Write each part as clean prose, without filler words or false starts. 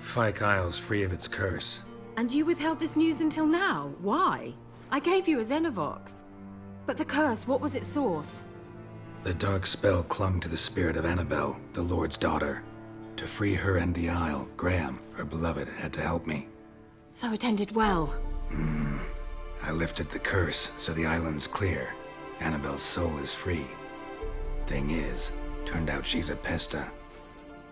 Fyke Isle's free of its curse. And you withheld this news until now? Why? I gave you a Xenovox. But the curse, what was its source? The dark spell clung to the spirit of Annabelle, the Lord's daughter. To free her and the Isle, Graham, her beloved, had to help me. So it ended well. I lifted the curse, so the island's clear. Annabelle's soul is free. Thing is, turned out she's a pesta.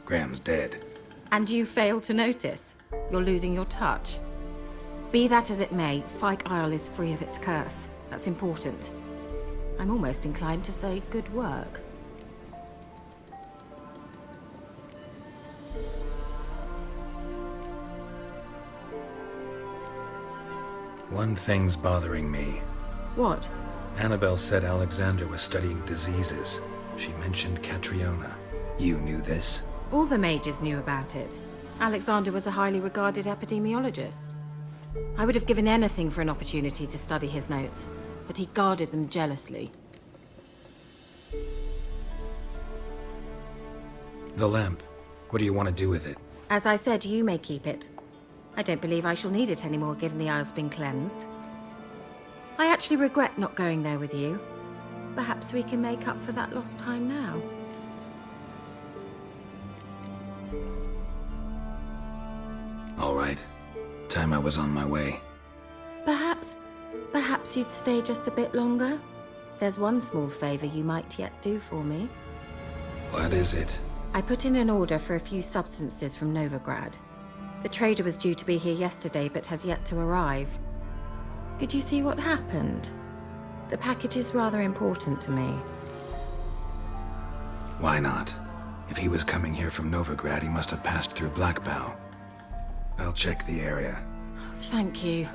Graham's dead. And you failed to notice? You're losing your touch. Be that as it may, Fyke Isle is free of its curse. That's important. I'm almost inclined to say good work. One thing's bothering me. What? Annabelle said Alexander was studying diseases. She mentioned Catriona. You knew this? All the mages knew about it. Alexander was a highly regarded epidemiologist. I would have given anything for an opportunity to study his notes, but he guarded them jealously. The lamp. What do you want to do with it? As I said, you may keep it. I don't believe I shall need it anymore, given the Isle's been cleansed. I actually regret not going there with you. Perhaps we can make up for that lost time now. All right. Time I was on my way. Perhaps you'd stay just a bit longer? There's one small favor you might yet do for me. What is it? I put in an order for a few substances from Novigrad. The trader was due to be here yesterday, but has yet to arrive. Could you see what happened? The package is rather important to me. Why not? If he was coming here from Novigrad, he must have passed through Blackbow. I'll check the area. Thank you.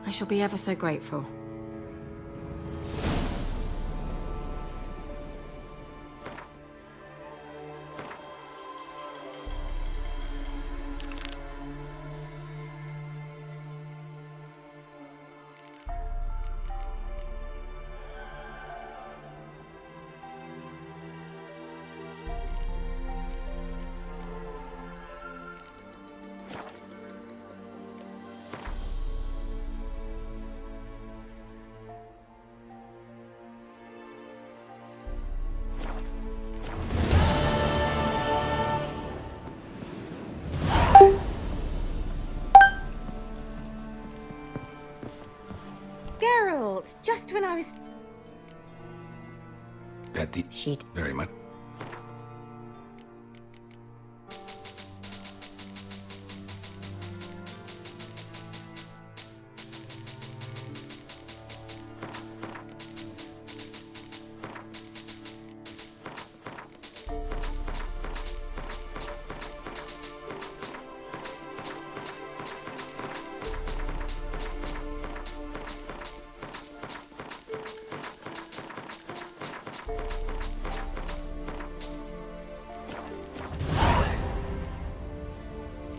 I shall be ever so grateful. Just when I was... Bet the... She'd... Very much.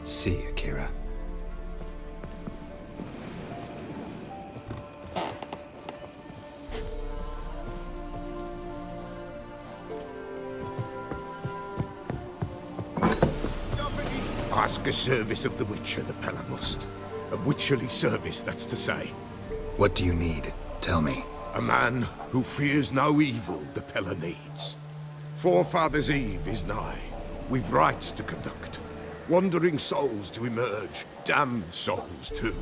See you, Kira. Ask a service of the Witcher, the Pella must. A witcherly service, that's to say. What do you need? Tell me. A man who fears no evil the Pella needs. Forefathers' Eve is nigh. We've rites to conduct. Wandering souls to emerge, damned souls too.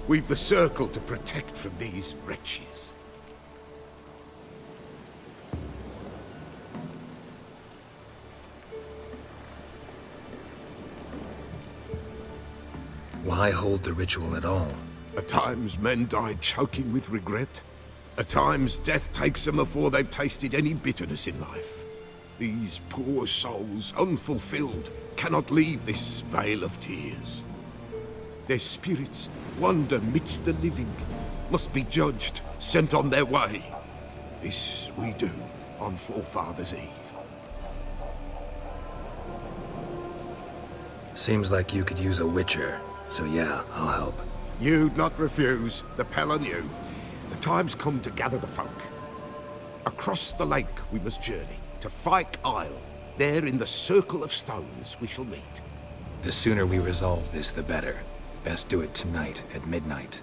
We've the circle to protect from these wretches. Why hold the ritual at all? At times men die choking with regret. At times death takes them before they've tasted any bitterness in life. These poor souls, unfulfilled, cannot leave this vale of tears. Their spirits wander midst the living, must be judged, sent on their way. This we do on Forefathers' Eve. Seems like you could use a witcher, so yeah, I'll help. You'd not refuse, the Pella knew. The time's come to gather the folk. Across the lake we must journey, to Fyke Isle. There in the circle of stones we shall meet. The sooner we resolve this, the better. Best do it tonight at midnight.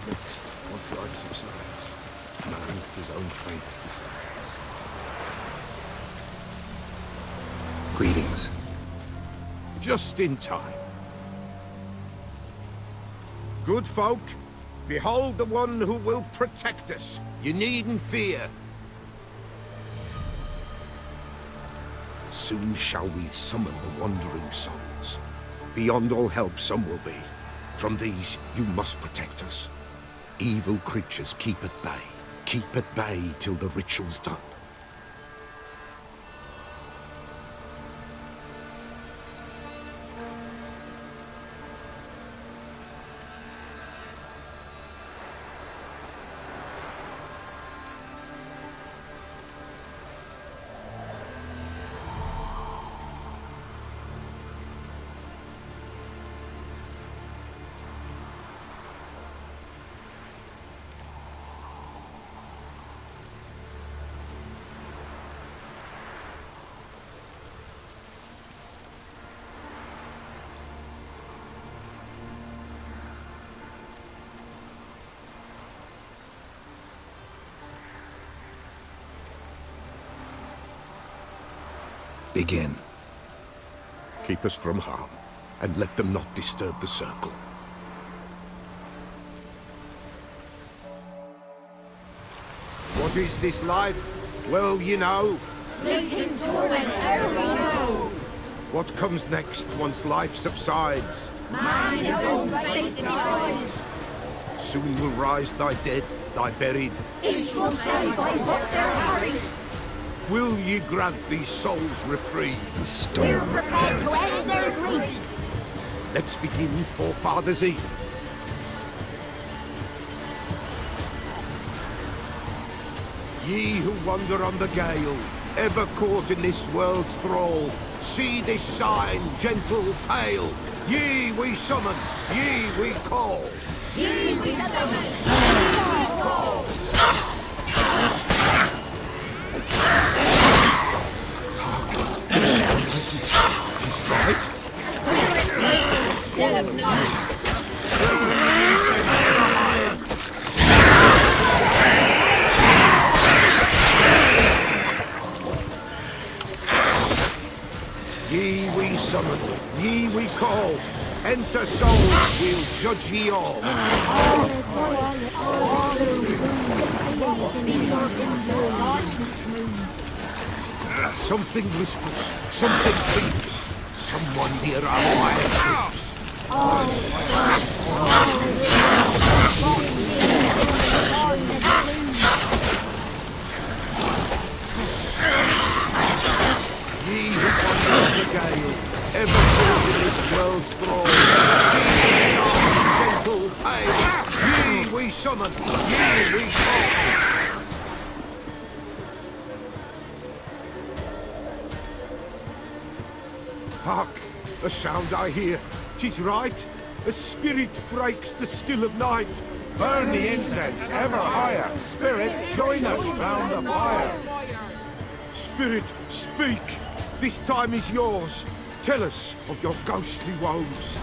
Next, once life subsides, man his own fate decides. Greetings. Just in time. Good folk, behold the one who will protect us. You needn't fear. Soon shall we summon the wandering souls. Beyond all help some will be. From these you must protect us. Evil creatures keep at bay. Keep at bay till the ritual's done. Begin. Keep us from harm, and let them not disturb the circle. What is this life? Well, you know. Fleeting torment, ere we know. What comes next once life subsides? Man his own fate decides. Soon will rise thy dead, thy buried. Each will say by what they're harried. Will ye grant these souls reprieve? The storm, We're prepared damn to it. end their grief. Let's begin Forefathers' Eve. Ye who wander on the gale, ever caught in this world's thrall, see this sign, gentle, pale. Ye we summon, ye we call. Ye we summon, ye we call. Tis right. Still of night. Ye we summon, ye we call. Enter souls, we'll judge ye all. Something whispers, something creeps. Someone near our wire creeps. Ye who wander the gale, ever caught in this world's thrall. She sharp, gentle, pale. Ye we summon, ye we call. Hark, a sound I hear. 'Tis right. A spirit breaks the still of night. Burn the incense ever higher. Spirit, join us round the fire. Spirit, speak. This time is yours. Tell us of your ghostly woes.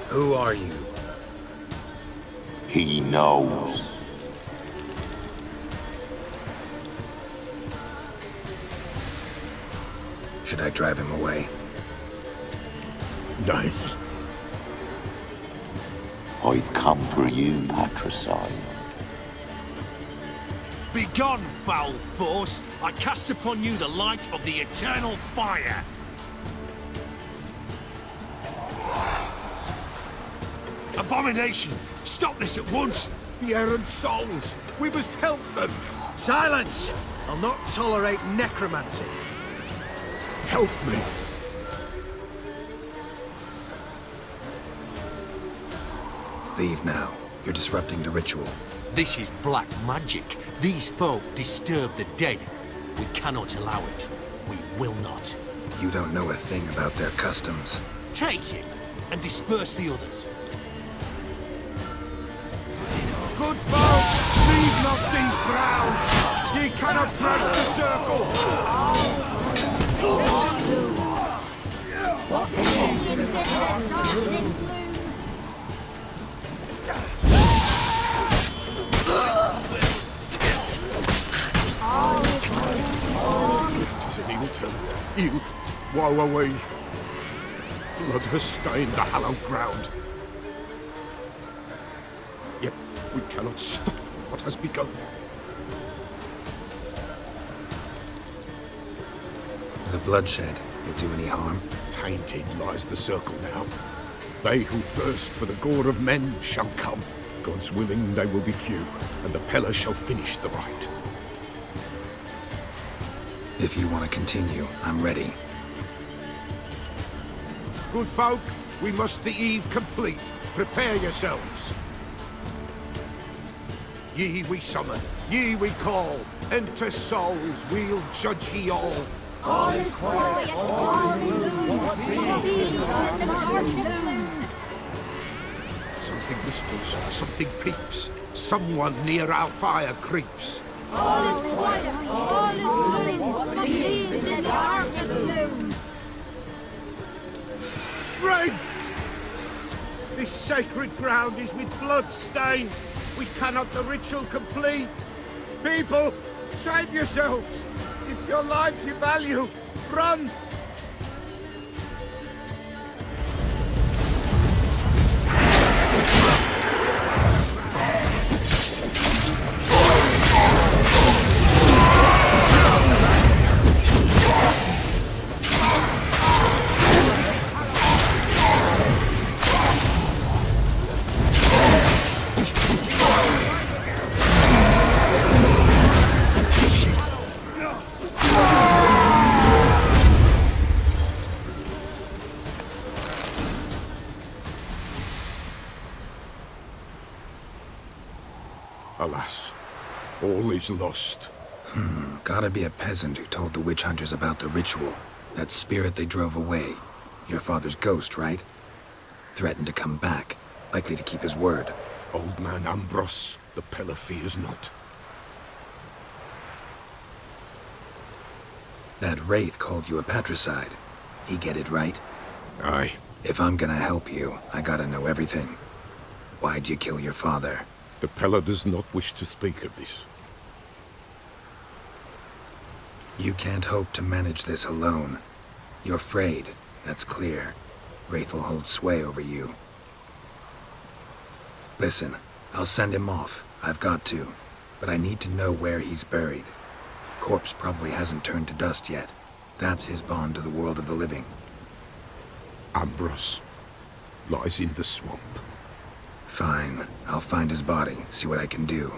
Who are you? He knows. Should I drive him away? Nay. I've come for you, patricide. Begone, foul force! I cast upon you the light of the eternal fire! Abomination! Stop this at once! The errant souls. We must help them. Silence! I'll not tolerate necromancy. Help me. Leave now. You're disrupting the ritual. This is black magic. These folk disturb the dead. We cannot allow it. We will not. You don't know a thing about their customs. Take him and disperse the others. Good folk, leave not these grounds. Ye cannot break the circle. Tis an ill turn. Ill. Woe away. Blood has stained the hallowed ground. Yet we cannot stop what has begun. The bloodshed, it do any harm? Tainted lies the circle now. They who thirst for the gore of men shall come. God's willing, they will be few, and the Pella shall finish the rite. If you want to continue, I'm ready. Good folk, we must the eve complete. Prepare yourselves. Ye we summon, ye we call. Enter souls, we'll judge ye all. All is quiet, all is gloom. Peace in the darkness loom. Something whispers, something peeps. Someone near our fire creeps. All is quiet, all is gloom. Peace in the darkness loom. Wraiths! This sacred ground is with blood stained. We cannot the ritual complete. People, save yourselves. If your lives you value, run! Alas, all is lost. Gotta be a peasant who told the witch hunters about the ritual. That spirit they drove away. Your father's ghost, right? Threatened to come back. Likely to keep his word. Old man Ambros, the Pella fears not. That wraith called you a patricide. He get it right? Aye. If I'm gonna help you, I gotta know everything. Why'd you kill your father? The Pella does not wish to speak of this. You can't hope to manage this alone. You're afraid, that's clear. Wraith will hold sway over you. Listen, I'll send him off. I've got to, but I need to know where he's buried. Corpse probably hasn't turned to dust yet. That's his bond to the world of the living. Ambros lies in the swamp. Fine. I'll find his body, see what I can do.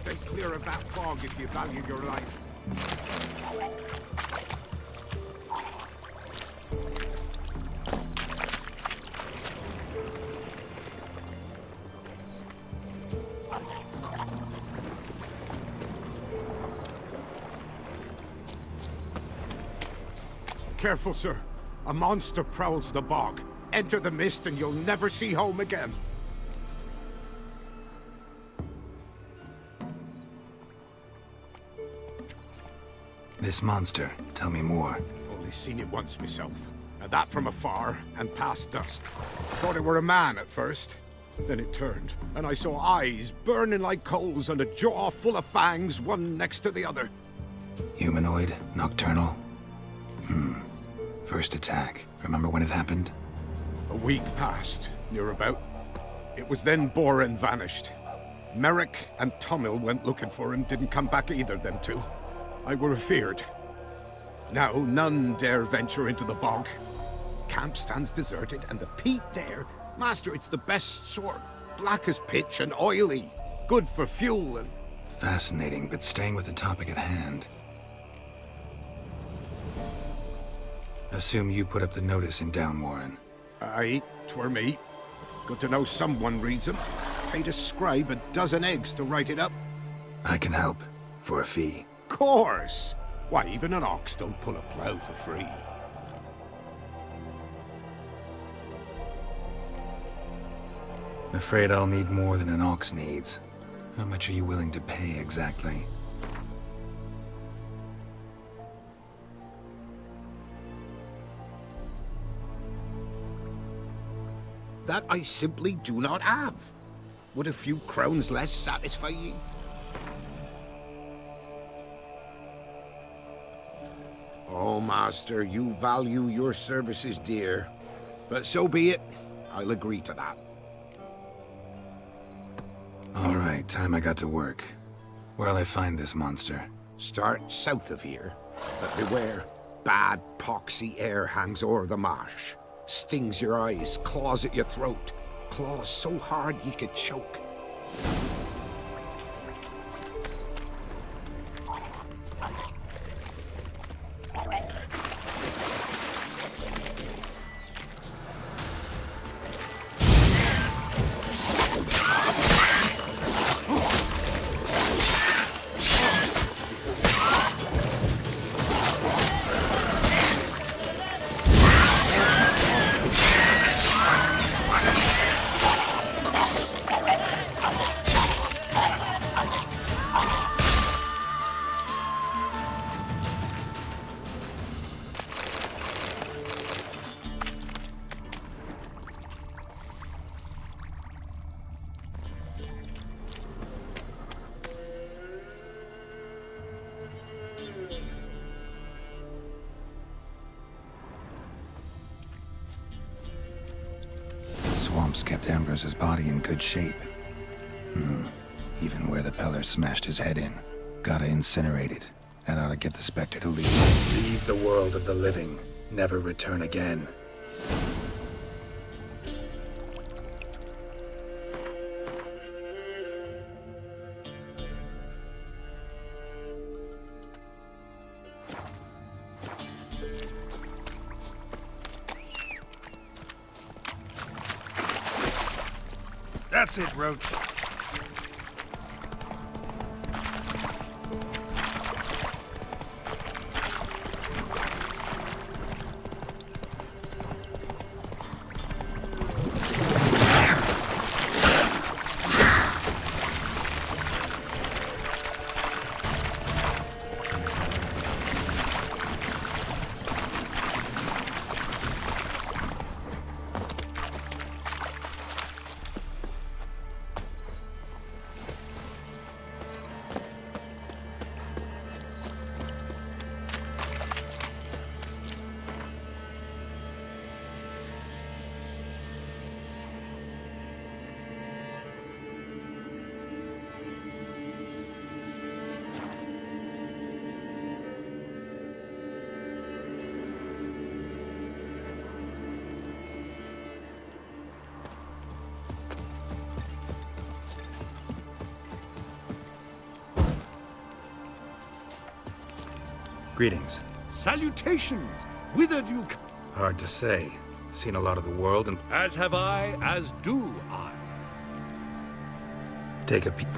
Stay clear of that fog if you value your life. Careful, sir. A monster prowls the bog. Enter the mist and you'll never see home again. This monster, tell me more. Only seen it once myself. And that from afar and past dusk. Thought it were a man at first. Then it turned, and I saw eyes burning like coals and a jaw full of fangs, one next to the other. Humanoid? Nocturnal? First attack. Remember when it happened? A week passed, near about. It was then Boren vanished. Merrick and Tummel went looking for him, didn't come back either, them two. I were afeard. Now none dare venture into the bog. Camp stands deserted, and the peat there, master, it's the best sort. Black as pitch and oily. Good for fuel and... Fascinating, but staying with the topic at hand. Assume you put up the notice in Downwarren. Aye, 'twere me. Good to know someone reads them. Paid a scribe a dozen eggs to write it up. I can help. For a fee. Course! Why, even an ox don't pull a plough for free. Afraid I'll need more than an ox needs. How much are you willing to pay exactly? That I simply do not have. Would a few crowns less satisfy ye? Oh, master, you value your services dear. But so be it. I'll agree to that. All right, time I got to work. Where'll I find this monster? Start south of here. But beware, bad poxy air hangs o'er the marsh. Stings your eyes, claws at your throat. Claws so hard ye could choke. Swamps kept Ambrose's body in good shape. Even where the Peller smashed his head in. Gotta incinerate it. That ought to get the Spectre to leave. Leave the world of the living. Never return again. That's it, Roach. Greetings. Salutations! Whither do you... Hard to say. Seen a lot of the world and As have I, as do I. take a peek.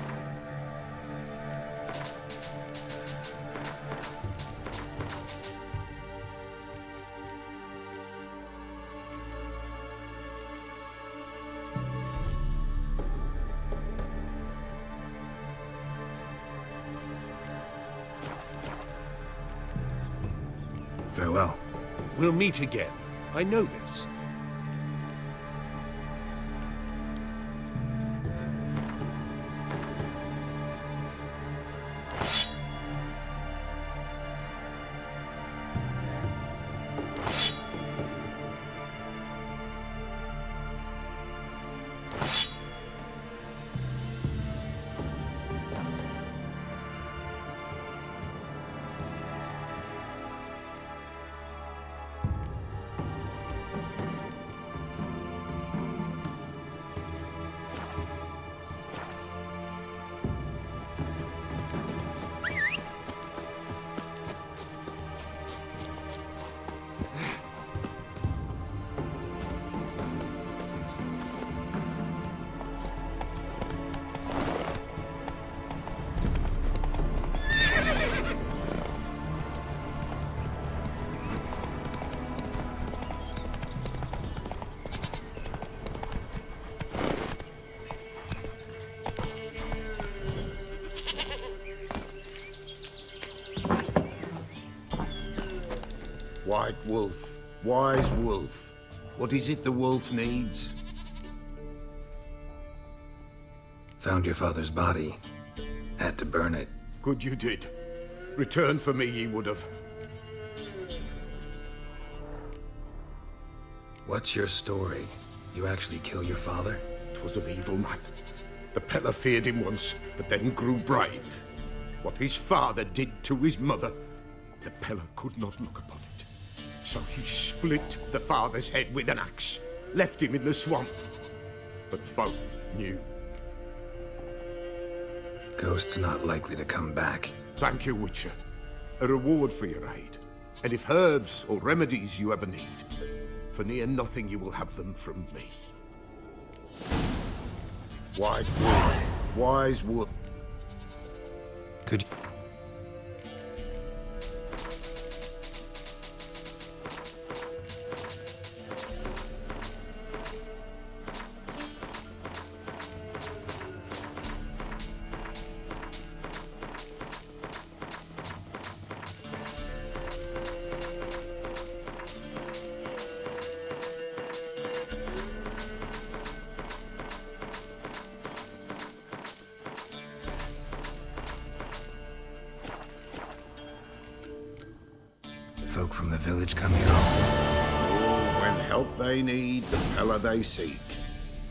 Farewell. We'll meet again. I know this. White wolf, wise wolf. What is it the wolf needs? Found your father's body. Had to burn it. Good you did. Return for me ye would have. What's your story? You actually kill your father? 'Twas an evil man. The Pella feared him once, but then grew brave. What his father did to his mother, the Pella could not look upon it. So he split the father's head with an axe, left him in the swamp. But folk knew. Ghost's not likely to come back. Thank you, Witcher. A reward for your aid. And if herbs or remedies you ever need, for near nothing you will have them from me. White wolf, wise wolf. Could folk from the village come here often? Oh, when help they need, the Pella they seek.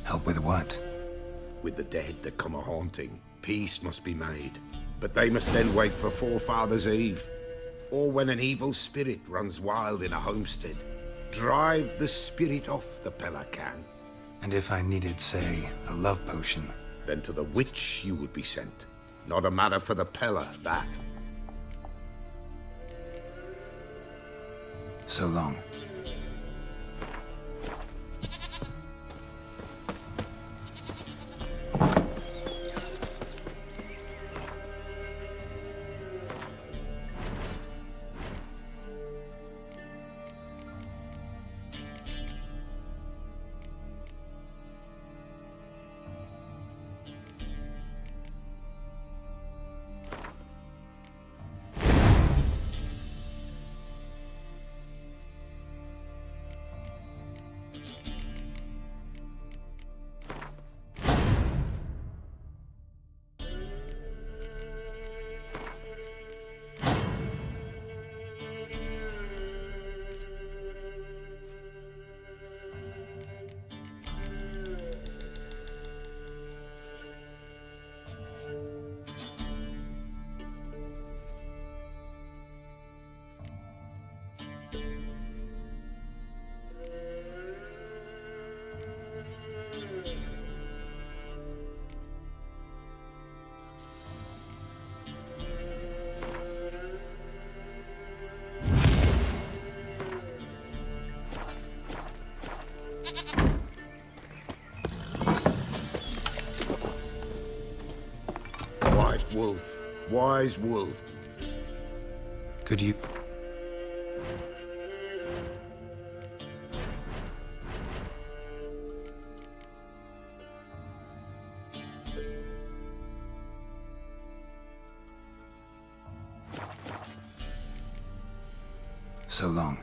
Help with what? With the dead that come a-haunting, peace must be made. But they must then wait for Forefathers' Eve. Or when an evil spirit runs wild in a homestead. Drive the spirit off, the Pella can. And if I needed, say, a love potion? Then to the witch you would be sent. Not a matter for the Pella, that. So long. wise wolf. Could you... So long.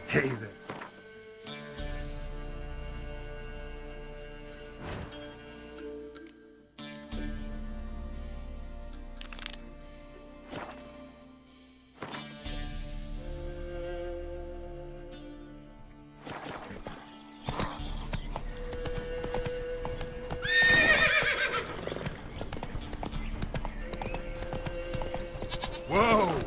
Hey there. Whoa!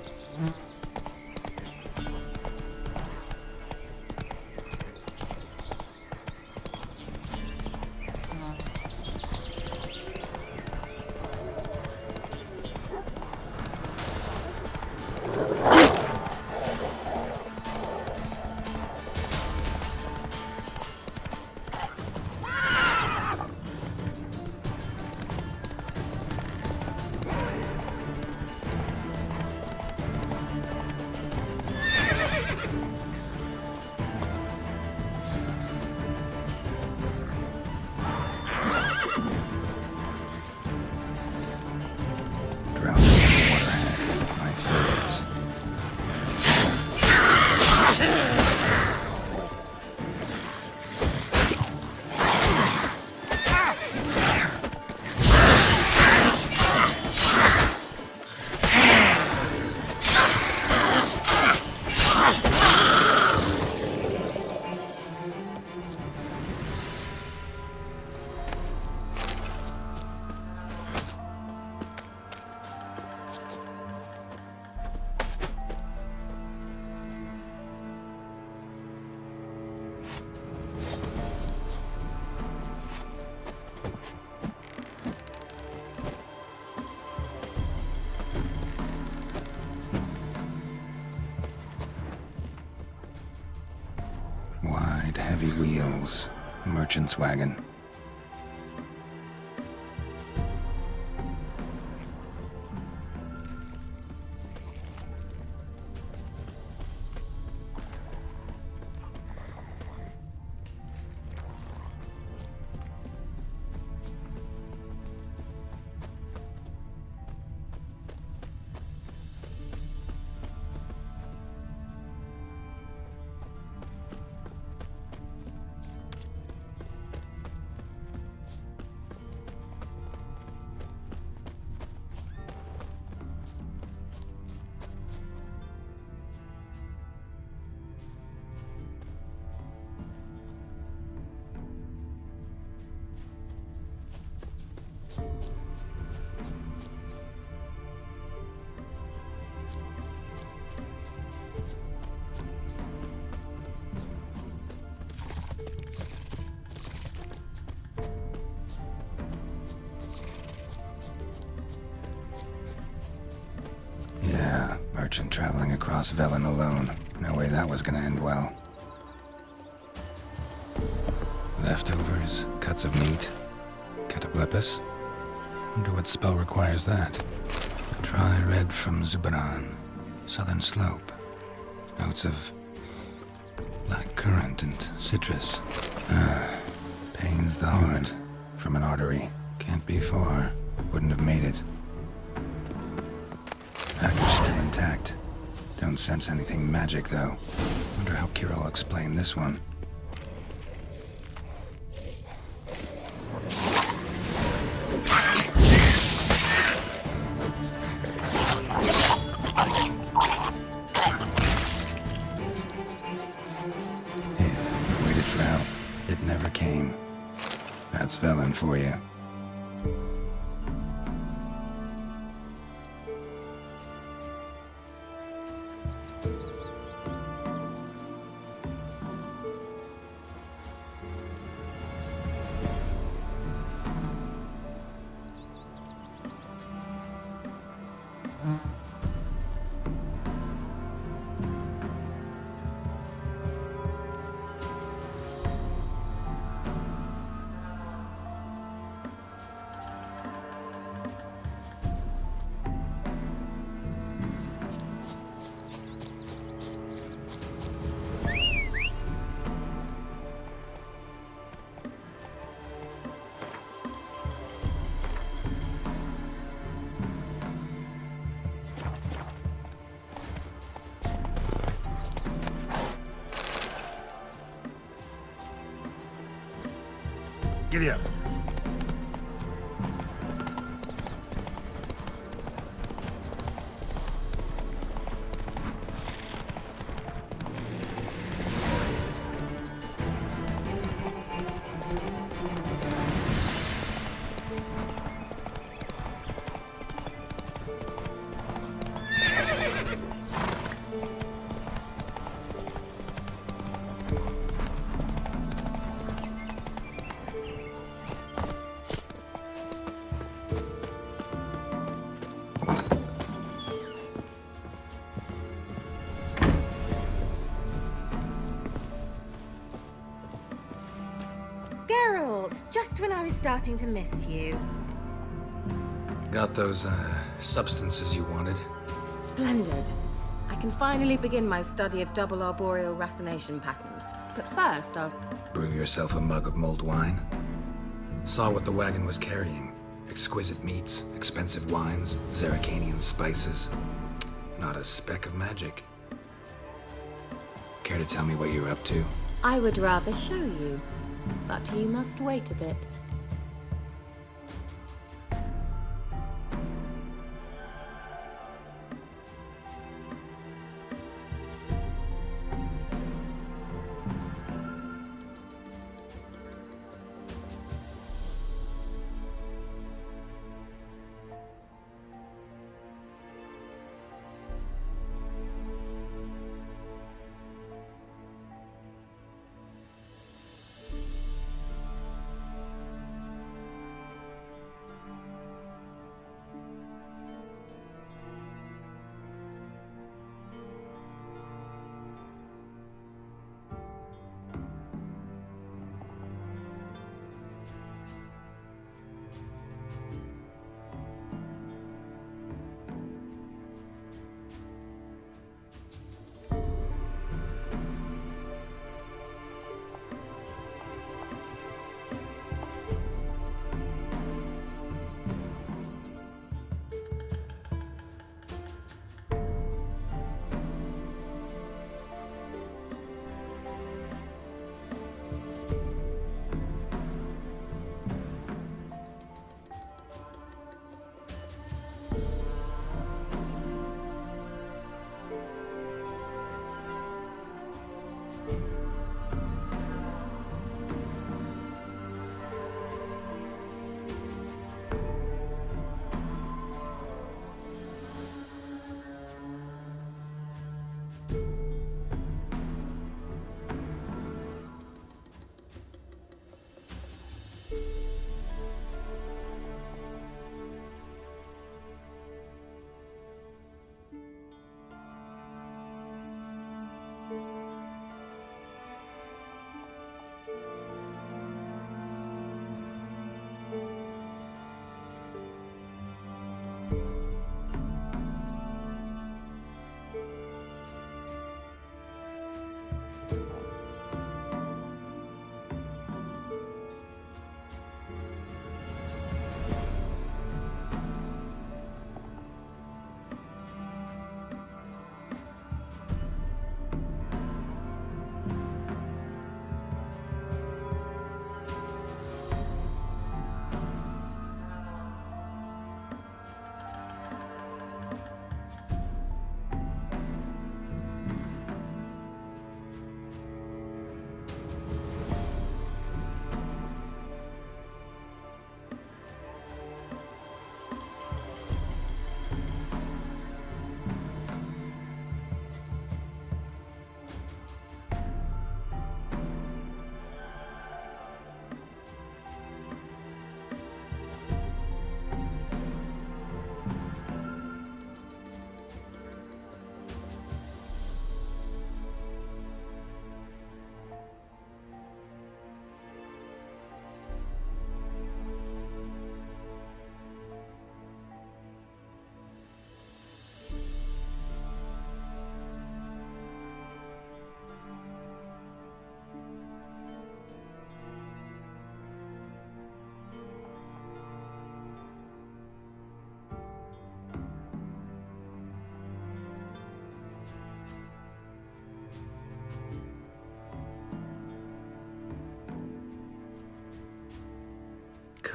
Drowning in the waterhead. My favorites. Wide, heavy wheels. A merchant's wagon. Yeah, merchant traveling across Velen alone. No way that was gonna end well. Leftovers, cuts of meat, cataplepis. Wonder what spell requires that. Dry red from Zubaran, southern slope. Notes of black currant and citrus. Pains the heart from an artery. Can't be far. Wouldn't have made it. Package still intact. Don't sense anything magic, though. Wonder how Kira will explain this one. It waited for help. It never came. That's Velen for you. Giddy up. Geralt, just when I was starting to miss you. Got those, substances you wanted? Splendid. I can finally begin my study of double arboreal racination patterns. But first, I'll... Brew yourself a mug of mulled wine. Saw what the wagon was carrying. Exquisite meats, expensive wines, Zerrikanian spices. Not a speck of magic. Care to tell me what you're up to? I would rather show you, but you must wait a bit.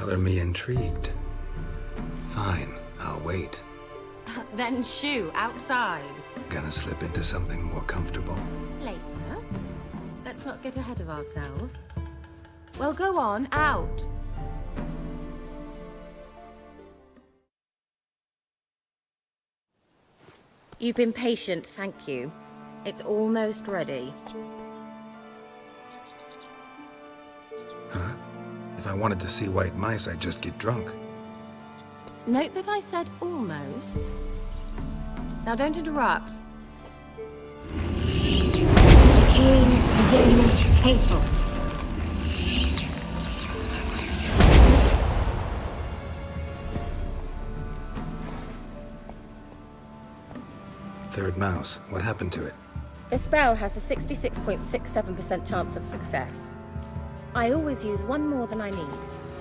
Color me intrigued. Fine, I'll wait. Then shoo, outside. Gonna slip into something more comfortable. Later. Let's not get ahead of ourselves. Well, go on, out. You've been patient, thank you. It's almost ready. Huh? If I wanted to see white mice, I'd just get drunk. Note that I said almost. Now don't interrupt. Third mouse, what happened to it? The spell has a 66.67% chance of success. I always use one more than I need,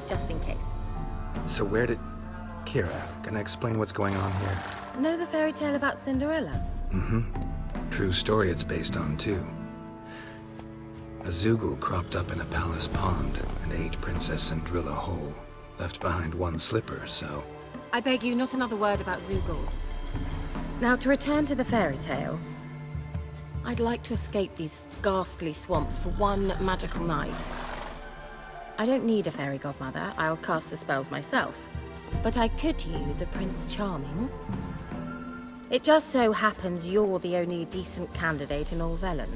just in case. So where did... Kira, can I explain what's going on here? Know the fairy tale about Cinderella? Mm-hmm. True story it's based on, too. A Zoogle cropped up in a palace pond and ate Princess Cinderella whole. Left behind one slipper, so... I beg you, not another word about Zoogles. Now, to return to the fairy tale. I'd like to escape these ghastly swamps for one magical night. I don't need a fairy godmother, I'll cast the spells myself. But I could use a Prince Charming. It just so happens you're the only decent candidate in all Velen.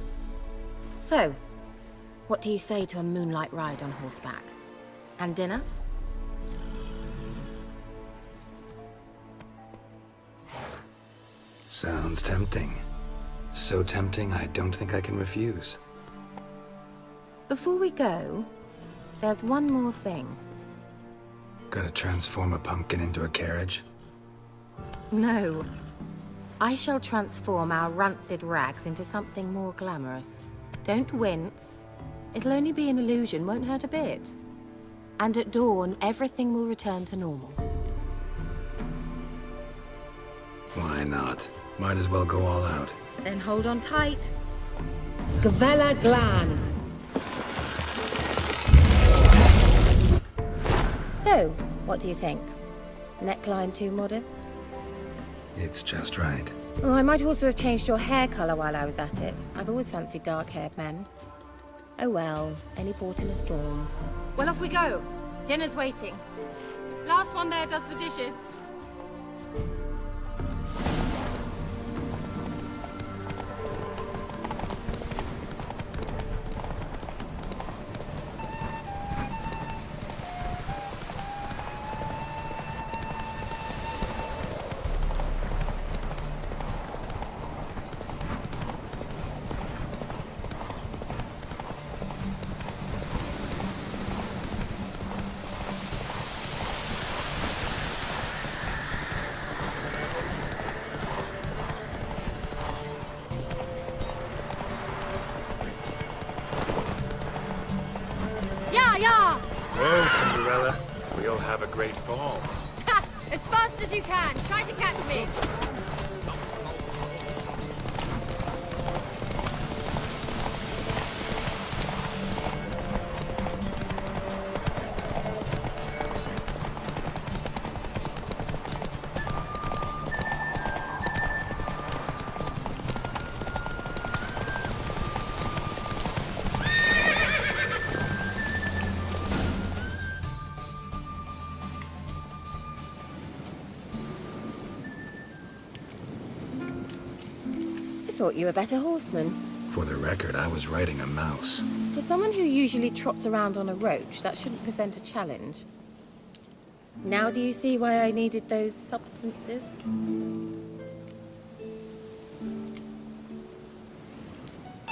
So, what do you say to a moonlight ride on horseback? And dinner? Sounds tempting. So tempting, I don't think I can refuse. Before we go, there's one more thing. Gotta transform a pumpkin into a carriage? No. I shall transform our rancid rags into something more glamorous. Don't wince. It'll only be an illusion, won't hurt a bit. And at dawn, everything will return to normal. Why not? Might as well go all out. Then hold on tight. Gavella Glan. So, what do you think? Neckline too modest? It's just right. Oh, I might also have changed your hair colour while I was at it. I've always fancied dark-haired men. Oh well, any port in a storm. Well, off we go. Dinner's waiting. Last one there does the dishes. Well, Cinderella, we'll have a great fall. Ha! As fast as you can. Try to catch me. I thought you were a better horseman. For the record, I was riding a mouse. For someone who usually trots around on a roach, that shouldn't present a challenge. Now do you see why I needed those substances?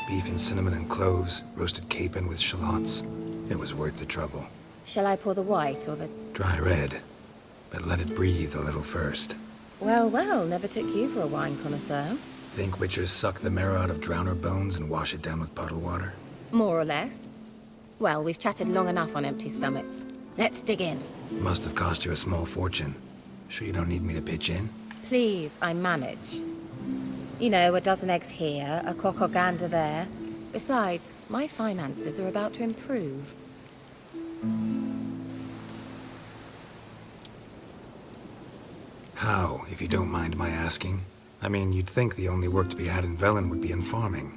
Beef and cinnamon and cloves, roasted capon with shallots. It was worth the trouble. Shall I pour the white or the... Dry red, but let it breathe a little first. Well, well, never took you for a wine connoisseur. Think witchers suck the marrow out of drowner bones and wash it down with puddle water? More or less. Well, we've chatted long enough on empty stomachs. Let's dig in. Must have cost you a small fortune. Sure you don't need me to pitch in? Please, I manage. You know, a dozen eggs here, a cock or gander there. Besides, my finances are about to improve. How, if you don't mind my asking? I mean, you'd think the only work to be had in Velen would be in farming.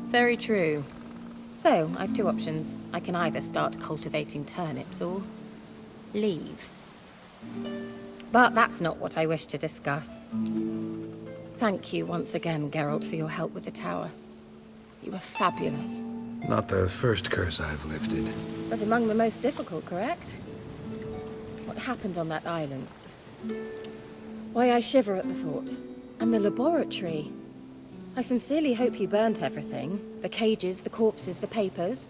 Very true. So, I've two options. I can either start cultivating turnips or leave. But that's not what I wish to discuss. Thank you once again, Geralt, for your help with the tower. You were fabulous. Not the first curse I've lifted. But among the most difficult, correct? What happened on that island? Why, I shiver at the thought. And the laboratory. I sincerely hope you burnt everything. The cages, the corpses, the papers.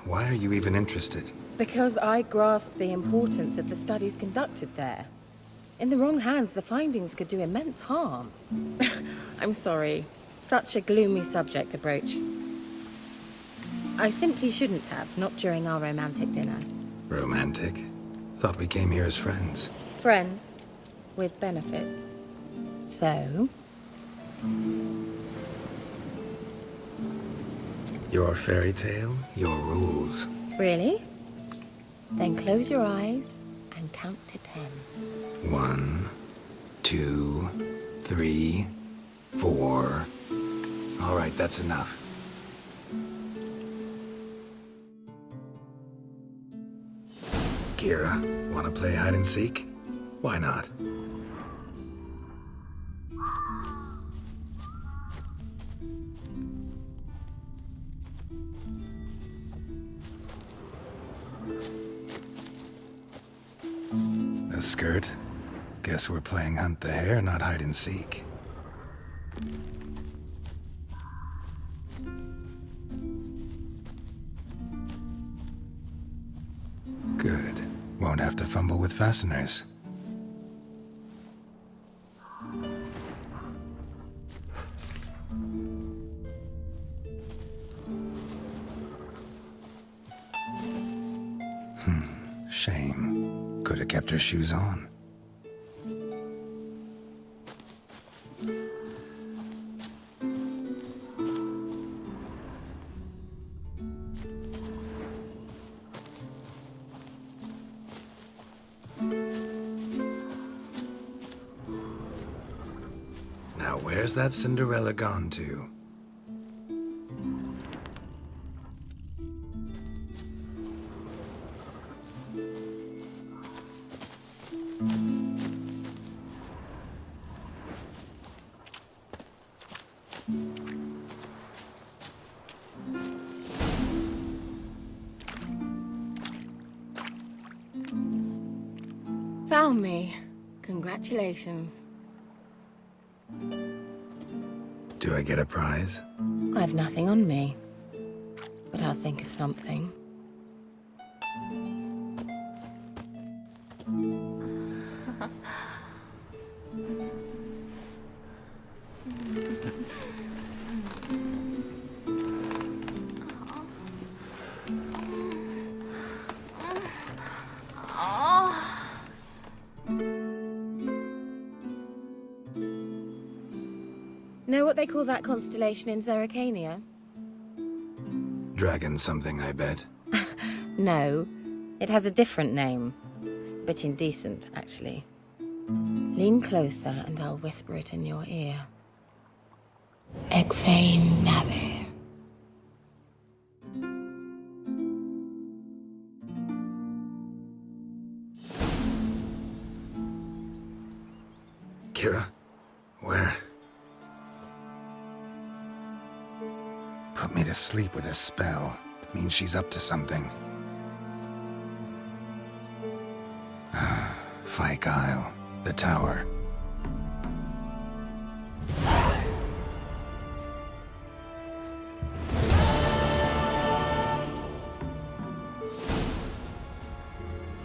Why are you even interested? Because I grasp the importance of the studies conducted there. In the wrong hands, the findings could do immense harm. I'm sorry. Such a gloomy subject to broach. I simply shouldn't have, not during our romantic dinner. Romantic? Thought we came here as friends. Friends. With benefits. So? Your fairy tale, your rules. Really? Then close your eyes and count to 10. 1, 2, 3, 4. All right, that's enough. Kira, wanna play hide and seek? Why not? A skirt? Guess we're playing hunt the hare, not hide and seek. Good. Won't have to fumble with fasteners. Shame. Could have kept her shoes on. Now, where's that Cinderella gone to? Found me. Congratulations. Do I get a prize? I've nothing on me. But I'll think of something. Know what they call that constellation in Zerrikania? Dragon something, I bet. No, it has a different name. But indecent, actually. Lean closer and I'll whisper it in your ear. Egfain Nave. Kira? Where? Put me to sleep with a spell. Means she's up to something. Fyke Isle. The tower.